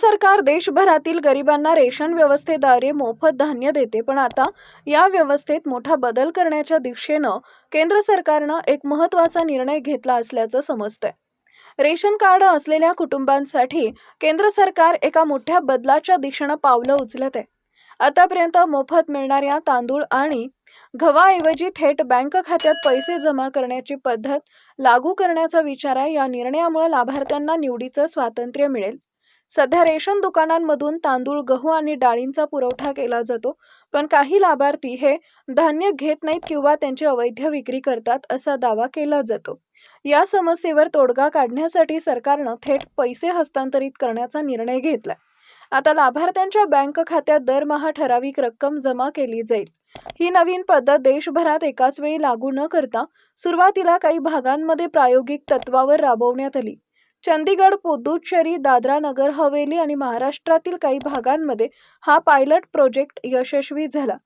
सरकार देशभरातील गरिबांना रेशन व्यवस्थेद्वारे मोफत धान्य देते, पण आता या व्यवस्थेत मोठा बदल करण्याच्या दिशेनं केंद्र सरकारनं एक महत्त्वाचा निर्णय घेतला असल्याचं समजतंय. रेशन कार्ड असलेल्या कुटुंबांसाठी केंद्र सरकार एका मोठ्या बदलाच्या दिशेनं पावलं उचलत आहे. आतापर्यंत मोफत मिळणाऱ्या तांदूळ आणि गव्हाऐवजी थेट बँक खात्यात पैसे जमा करण्याची पद्धत लागू करण्याचा विचार आहे. या निर्णयामुळे लाभार्थ्यांना निवडीचं स्वातंत्र्य मिळेल. सध्या रेशन दुकानांमधून तांदूळ, गहू आणि डाळींचा पुरवठा केला जातो, पण काही लाभार्थी हे धान्य घेत नाहीत किंवा त्यांची अवैध विक्री करतात असा दावा केला जातो. या समस्येवर तोडगा काढण्यासाठी सरकारनं थेट पैसे हस्तांतरित करण्याचा निर्णय घेतलाय. आता लाभार्थ्यांच्या बँक खात्यात दरमहा ठराविक रक्कम जमा केली जाईल. ही नवीन पद्धत देशभरात एकाच वेळी लागू न करता सुरुवातीला काही भागांमध्ये प्रायोगिक तत्वावर राबवण्यात आली. चंदीगड, पुदुच्चेरी, दादरा नगर हवेली आणि महाराष्ट्रातील काही भागांमध्ये हा पायलट प्रोजेक्ट यशस्वी झाला.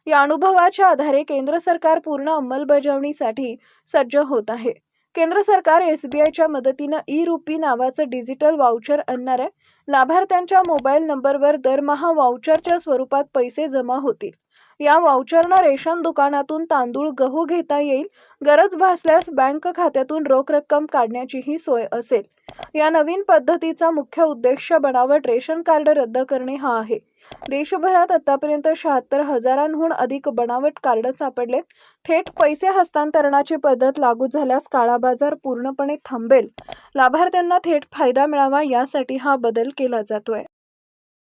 या अनुभवाच्या आधारे केंद्र सरकार पूर्ण अंमलबजावणीसाठी सज्ज होत आहे. केंद्र सरकार SBIच्या मदतीनं ई-रुपी नावाचं डिजिटल वाउचर आणणार आहे. लाभार्थ्यांच्या मोबाईल नंबरवर दरमहा वाउचरच्या स्वरूपात पैसे जमा होतील. या वाउचरनं रेशन दुकानातून तांदूळ, गहू घेता येईल. गरज भासल्यास बँक खात्यातून रोख रक्कम काढण्याचीही सोय असेल. या नवीन पद्धतीचा मुख्य उद्देश बनावट रेशन कार्ड रद्द करणे हा आहे. देशभरात आतापर्यंत 76,000हून अधिक बनावट कार्ड सापडलेत. थेट पैसे हस्तांतरणाची पद्धत लागू झाल्यास काळाबाजार पूर्णपणे थांबेल. लाभार्थ्यांना थेट फायदा मिळावा यासाठी हा बदल केला जातोय.